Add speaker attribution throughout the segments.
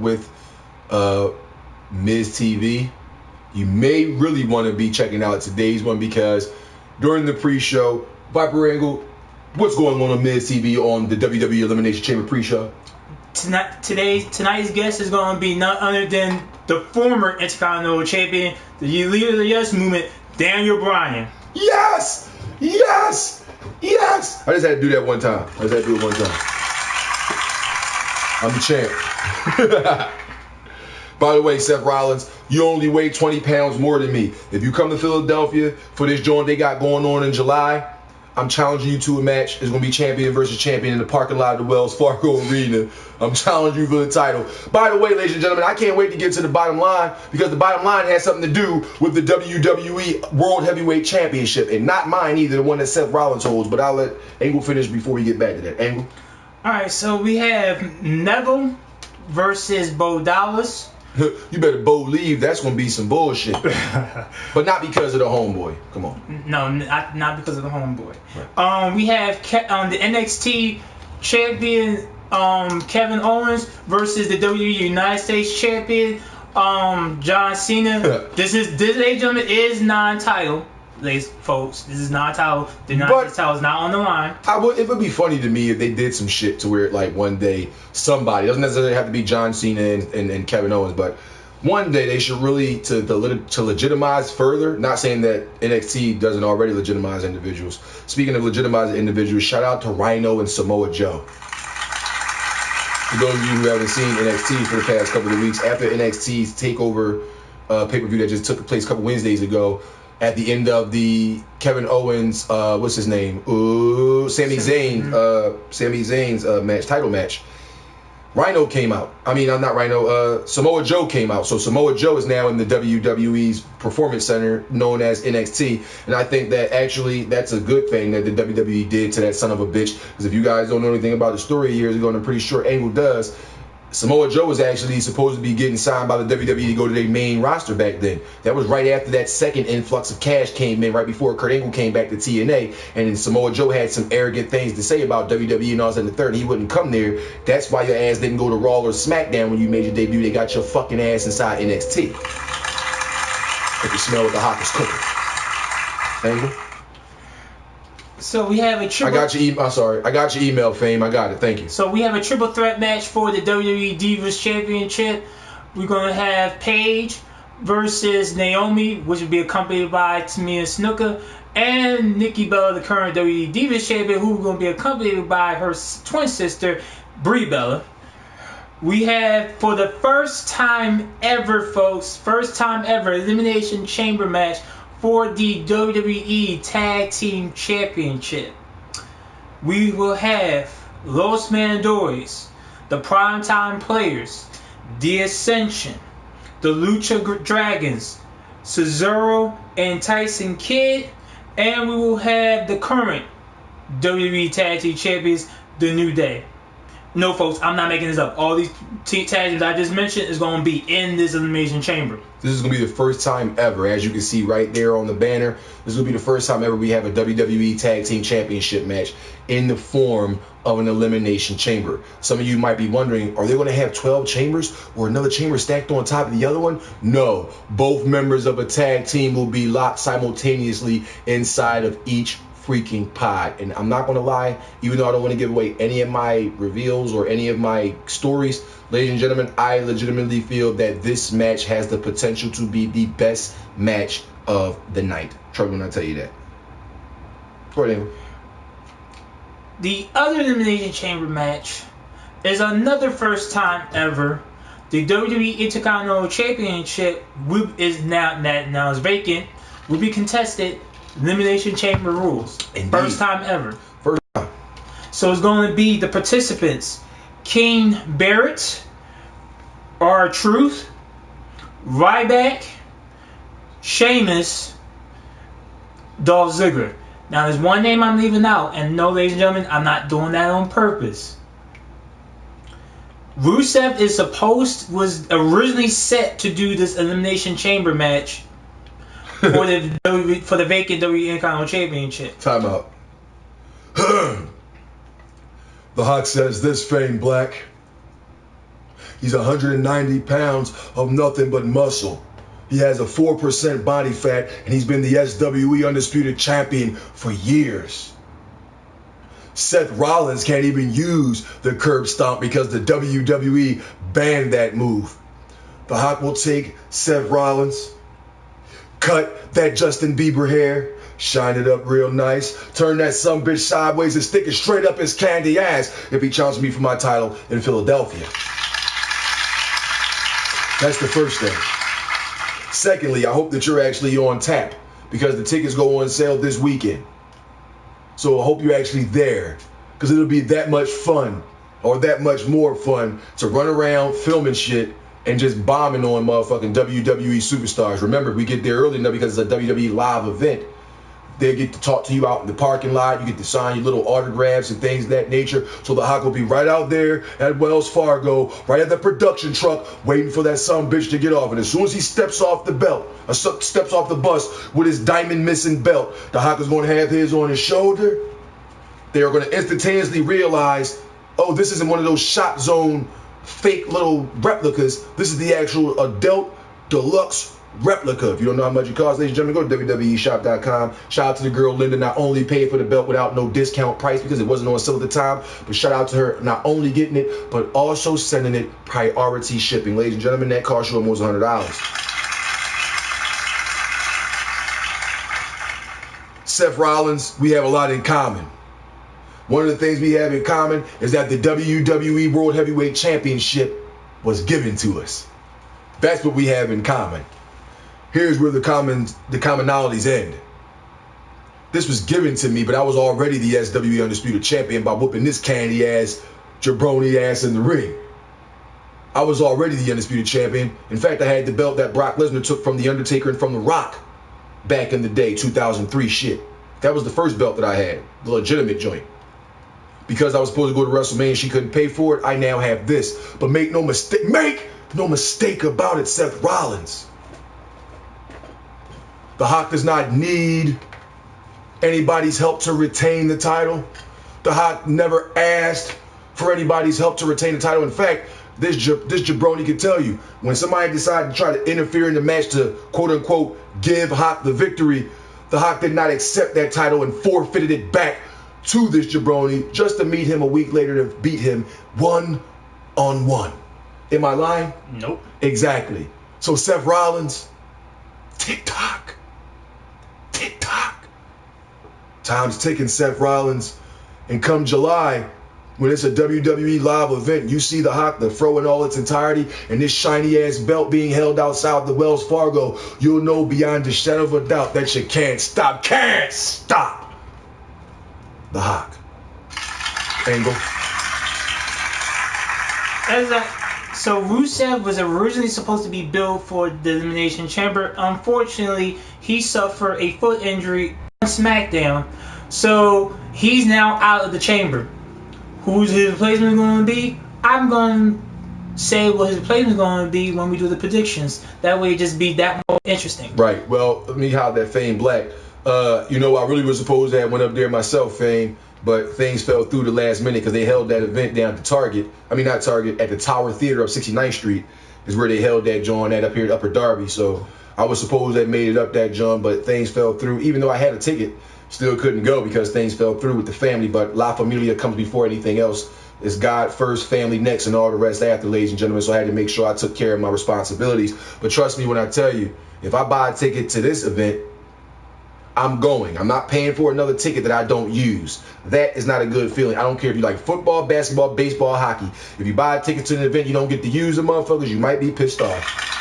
Speaker 1: with Miz TV, you may really want to be checking out today's one, because during the pre-show, Viper Angle, what's going on Miz TV on the WWE Elimination Chamber pre-show?
Speaker 2: Tonight's guest is going to be none other than the former Intercontinental Champion, the leader of the Yes Movement, Daniel Bryan.
Speaker 1: Yes! Yes! Yes! I just had to do that one time. I'm the champ. By the way, Seth Rollins, you only weigh 20 pounds more than me. If you come to Philadelphia for this joint they got going on in July, I'm challenging you to a match. It's going to be champion versus champion in the parking lot of the Wells Fargo Arena. I'm challenging you for the title. By the way, ladies and gentlemen, I can't wait to get to the bottom line, because the bottom line has something to do with the WWE World Heavyweight Championship, and not mine either, the one that Seth Rollins holds. But I'll let Angle finish before we get back to that. Angle?
Speaker 2: All right, so we have Neville versus Bo Dallas.
Speaker 1: You better believe that's going to be some bullshit. But not because of the homeboy. Come on.
Speaker 2: No, not because of the homeboy. Right. We have the NXT champion Kevin Owens versus the WWE United States champion John Cena. This, ladies and gentlemen, is non-title. Ladies, folks, this is non-title. The United title is not on the line.
Speaker 1: It would be funny to me if they did some shit to where, like, one day somebody, doesn't necessarily have to be John Cena and Kevin Owens, but one day they should really, to legitimize further, not saying that NXT doesn't already legitimize individuals. Speaking of legitimizing individuals, shout out to Rhino and Samoa Joe. For those of you who haven't seen NXT for the past couple of weeks, after NXT's TakeOver pay-per-view that just took place a couple Wednesdays ago, at the end of the Kevin Owens, what's his name? Sami Zayn's match, title match. Rhino came out. I mean, not Rhino. Samoa Joe came out. So Samoa Joe is now in the WWE's Performance Center, known as NXT. And I think that actually that's a good thing that the WWE did to that son of a bitch. Because if you guys don't know anything about the story years ago, and I'm pretty sure Angle does, Samoa Joe was actually supposed to be getting signed by the WWE to go to their main roster back then. That was right after that second influx of cash came in, right before Kurt Angle came back to TNA. And then Samoa Joe had some arrogant things to say about WWE and all that in the third, and he wouldn't come there. That's why your ass didn't go to Raw or SmackDown when you made your debut. They got your fucking ass inside NXT. If you smell what the hot is cooking. Angle?
Speaker 2: So we have a triple...
Speaker 1: I got your email, Fame. I got it. Thank you.
Speaker 2: So we have a triple threat match for the WWE Divas Championship. We're going to have Paige versus Naomi, which will be accompanied by Tamina Snuka, and Nikki Bella, the current WWE Divas Champion, who is going to be accompanied by her twin sister, Brie Bella. We have, for the first time ever, folks, Elimination Chamber match for the WWE Tag Team Championship. We will have Los Mandores, the Primetime Players, The Ascension, the Lucha Dragons, Cesaro and Tyson Kidd, and we will have the current WWE Tag Team Champions, The New Day. No, folks, I'm not making this up. All these tag teams I just mentioned is going to be in this Elimination Chamber.
Speaker 1: This is going to be the first time ever, as you can see right there on the banner. This will be the first time ever we have a WWE Tag Team Championship match in the form of an Elimination Chamber. Some of you might be wondering, are they going to have 12 chambers or another chamber stacked on top of the other one? No. Both members of a tag team will be locked simultaneously inside of each freaking pod. And I'm not going to lie, even though I don't want to give away any of my reveals or any of my stories, ladies and gentlemen, I legitimately feel that this match has the potential to be the best match of the night. Trust me when I tell you that. Go ahead, Amy.
Speaker 2: The other Elimination Chamber match is another first time ever. The WWE Intercontinental Championship is now is vacant. Will be contested Elimination Chamber rules.
Speaker 1: Indeed.
Speaker 2: First time ever.
Speaker 1: First time.
Speaker 2: So it's going to be the participants: King Barrett, R-Truth, Ryback, Sheamus, Dolph Ziggler. Now there's one name I'm leaving out, and no, ladies and gentlemen, I'm not doing that on purpose. Rusev was originally set to do this Elimination Chamber match for the vacant WWE Intercontinental Championship.
Speaker 1: Time out. The Hawk says this, Fame Black. He's 190 pounds of nothing but muscle. He has a 4% body fat, and he's been the SWE Undisputed Champion for years. Seth Rollins can't even use the curb stomp because the WWE banned that move. The Hawk will take Seth Rollins, cut that Justin Bieber hair, shine it up real nice, turn that sumbitch sideways and stick it straight up his candy ass if he challenges me for my title in Philadelphia. That's the first thing. Secondly, I hope that you're actually on tap because the tickets go on sale this weekend. So I hope you're actually there because it'll be that much fun or that much more fun to run around filming shit and just bombing on motherfucking WWE superstars. Remember, we get there early enough because it's a WWE live event. They get to talk to you out in the parking lot. You get to sign your little autographs and things of that nature. So the Hawk will be right out there at Wells Fargo, right at the production truck, waiting for that sumbitch to get off. And as soon as he steps off the bus with his diamond missing belt, the Hawk is going to have his on his shoulder. They are going to instantaneously realize, oh, this isn't one of those shot zone fake little replicas. This is the actual adult deluxe replica. If you don't know how much it costs, ladies and gentlemen, go to www.shop.com. Shout out to the girl Linda, not only paid for the belt without no discount price because it wasn't on sale at the time, but shout out to her not only getting it, but also sending it priority shipping. Ladies and gentlemen, that cost you almost $100. Seth Rollins, we have a lot in common. One of the things we have in common is that the WWE World Heavyweight Championship was given to us. That's what we have in common. Here's where the commonalities end. This was given to me, but I was already the SWE Undisputed Champion by whooping this candy ass, jabroni ass in the ring. I was already the Undisputed Champion. In fact, I had the belt that Brock Lesnar took from The Undertaker and from The Rock back in the day, 2003 shit. That was the first belt that I had, the legitimate joint. Because I was supposed to go to WrestleMania, she couldn't pay for it. I now have this. But make no mistake about it, Seth Rollins. The Hawk does not need anybody's help to retain the title. The Hawk never asked for anybody's help to retain the title. In fact, this jabroni can tell you, when somebody decided to try to interfere in the match to quote-unquote give Hawk the victory, the Hawk did not accept that title and forfeited it back to this jabroni just to meet him a week later to beat him one-on-one. Am I lying?
Speaker 2: Nope.
Speaker 1: Exactly. So Seth Rollins, tick-tock. Time's ticking, Seth Rollins. And come July, when it's a WWE live event, you see the Hawk, the Fro in all its entirety, and this shiny-ass belt being held outside the Wells Fargo, you'll know beyond a shadow of a doubt that you can't stop the Hawk. Angle.
Speaker 2: So Rusev was originally supposed to be billed for the Elimination Chamber. Unfortunately, he suffered a foot injury on SmackDown. So he's now out of the chamber. Who's his replacement going to be? I'm going to say what his replacement is going to be when we do the predictions. That way it just be that more interesting.
Speaker 1: Right. Well, let me holler at Fame Black. I really was supposed to have went up there myself, Fame. But things fell through the last minute because they held that event down at at the Tower Theater up 69th Street is where they held that joint at up here at Upper Darby. So I was supposed to have made it up that joint, but things fell through. Even though I had a ticket, still couldn't go because things fell through with the family. But La Familia comes before anything else. It's God first, family next, and all the rest after, ladies and gentlemen. So I had to make sure I took care of my responsibilities. But trust me when I tell you, if I buy a ticket to this event, I'm going. I'm not paying for another ticket that I don't use. That is not a good feeling. I don't care if you like football, basketball, baseball, hockey. If you buy a ticket to an event, you don't get to use the motherfuckers, you might be pissed off.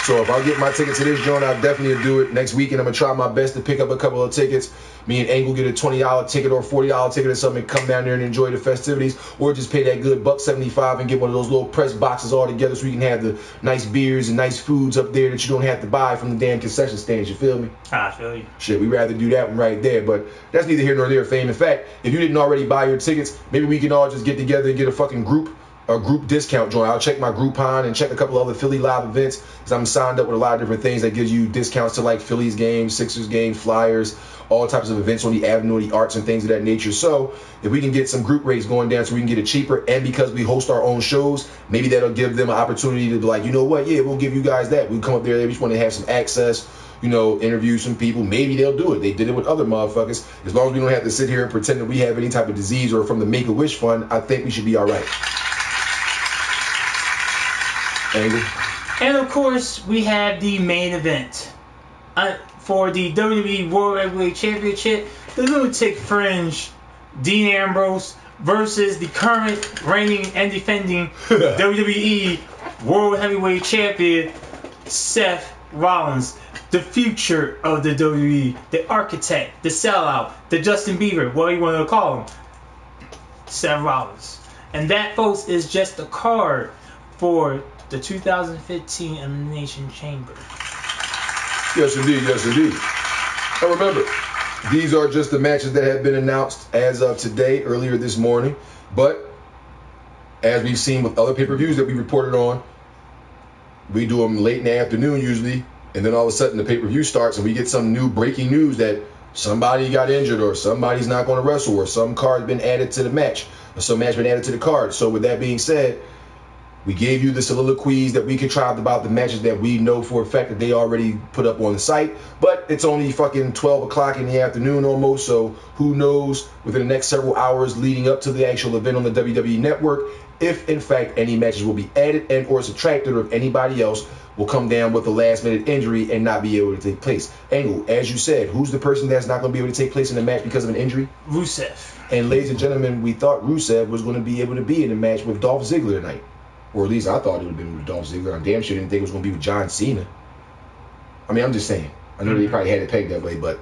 Speaker 1: So if I get my ticket to this joint, I'll definitely do it. Next weekend, I'm going to try my best to pick up a couple of tickets. Me and Angle get a $20 ticket or $40 ticket or something and come down there and enjoy the festivities. Or just pay that good $1.75 and get one of those little press boxes all together so we can have the nice beers and nice foods up there that you don't have to buy from the damn concession stands. You feel me?
Speaker 2: I feel you.
Speaker 1: Shit, we'd rather do that one right there. But that's neither here nor there, Fame. In fact, if you didn't already buy your tickets, maybe we can all just get together and get a fucking group a group discount joint. I'll check my Groupon and check a couple other Philly live events because I'm signed up with a lot of different things that gives you discounts to like Phillies games, Sixers games, Flyers, all types of events on the Avenue of the Arts and things of that nature. So if we can get some group rates going down so we can get it cheaper, and because we host our own shows, maybe that'll give them an opportunity to be like, you know what, yeah, we'll give you guys that. We'll come up there, they just want to have some access, you know, interview some people. Maybe they'll do it. They did it with other motherfuckers. As long as we don't have to sit here and pretend that we have any type of disease or from the Make-A-Wish Fund, I think we should be all right. Angle.
Speaker 2: And of course, we have the main event for the WWE World Heavyweight Championship. The Lunatic Fringe, Dean Ambrose versus the current reigning and defending WWE World Heavyweight Champion, Seth Rollins. The future of the WWE, the architect, the sellout, the Justin Bieber, what do you want to call him? Seth Rollins. And that, folks, is just the card for the 2015 Elimination Chamber.
Speaker 1: Yes, indeed. Yes, indeed. And remember, these are just the matches that have been announced as of today, earlier this morning. But as we've seen with other pay-per-views that we reported on, we do them late in the afternoon usually. And then all of a sudden the pay-per-view starts and we get some new breaking news that somebody got injured or somebody's not going to wrestle or some card's been added to the match or some match been added to the card. So with that being said, we gave you the soliloquies that we contrived about the matches that we know for a fact that they already put up on the site. But it's only fucking 12 o'clock in the afternoon almost, so who knows within the next several hours leading up to the actual event on the WWE Network if in fact any matches will be added and or subtracted, or if anybody else will come down with a last minute injury and not be able to take place. Angle, as you said, who's the person that's not going to be able to take place in the match because of an injury?
Speaker 2: Rusev.
Speaker 1: And ladies and gentlemen, we thought Rusev was going to be able to be in the match with Dolph Ziggler tonight. Or at least I thought it would have been with Dolph Ziggler. I damn sure didn't think it was going to be with John Cena. I mean, I'm just saying. I know they probably had it pegged that way, but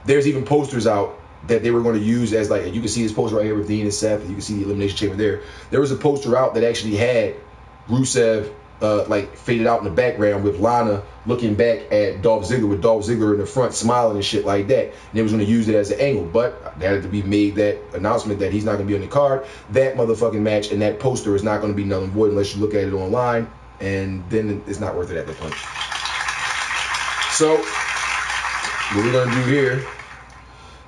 Speaker 1: there's even posters out that they were going to use as, like, you can see this poster right here with Dean and Seth, and you can see the Elimination Chamber there. There was a poster out that actually had Rusev like faded out in the background with Lana looking back at Dolph Ziggler with Dolph Ziggler in the front smiling and shit like that. And they was going to use it as an angle, but they had to be made that announcement that he's not going to be on the card. That motherfucking match and that poster is not going to be null and void unless you look at it online, and then it's not worth it at the point. So what we're going to do here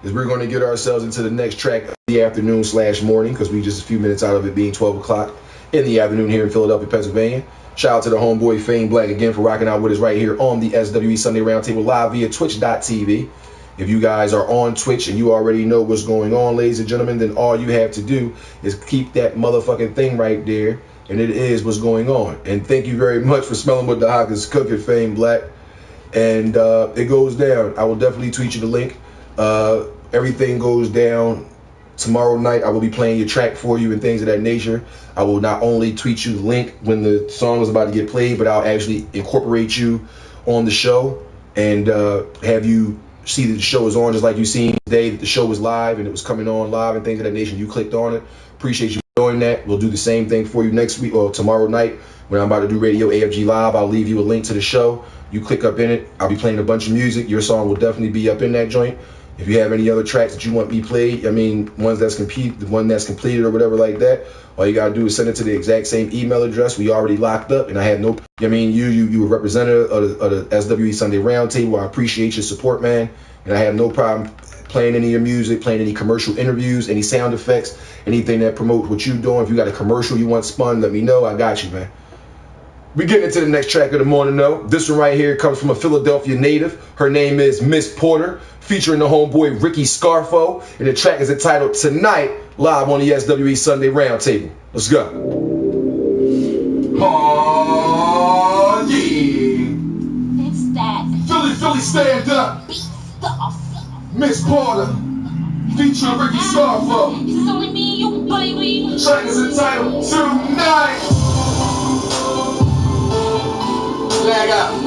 Speaker 1: is we're going to get ourselves into the next track of the afternoon / morning, because we just a few minutes out of it being 12 o'clock in the afternoon here in Philadelphia, Pennsylvania. Shout out to the homeboy Fame Black again for rocking out with us right here on the SWE Sunday Roundtable live via twitch.tv. If you guys are on Twitch and you already know what's going on, ladies and gentlemen, then all you have to do is keep that motherfucking thing right there, and it is what's going on. And thank you very much for smelling what the Hawk is cooking, Fame Black. And it goes down. I will definitely tweet you the link. Everything goes down tomorrow night. I will be playing your track for you and things of that nature. I will not only tweet you the link when the song is about to get played, but I'll actually incorporate you on the show and have you see that the show is on, just like you seen today that the show was live and it was coming on live and things of that nature. You clicked on it. Appreciate you doing that. We'll do the same thing for you next week or tomorrow night when I'm about to do Radio AFG Live. I'll leave you a link to the show. You click up in it. I'll be playing a bunch of music. Your song will definitely be up in that joint. If you have any other tracks that you want me played, I mean, ones that's completed or whatever like that, all you gotta do is send it to the exact same email address. We already locked up, and I have no. I mean, you a representative of the SWE Sunday Roundtable. I appreciate your support, man, and I have no problem playing any of your music, playing any commercial interviews, any sound effects, anything that promotes what you're doing. If you got a commercial you want spun, let me know. I got you, man. We're getting into the next track of the morning, though. This one right here comes from a Philadelphia native. Her name is Miss Porter, featuring the homeboy Ricky Scarfo. And the track is entitled Tonight, live on the SWE Sunday Roundtable. Let's go. Oh, yeah.
Speaker 3: It's that.
Speaker 1: Philly, stand up.
Speaker 3: Beat stuff.
Speaker 1: Miss Porter, featuring Ricky Scarfo.
Speaker 3: It's only me and you, baby.
Speaker 1: The track is entitled Tonight. Lag out.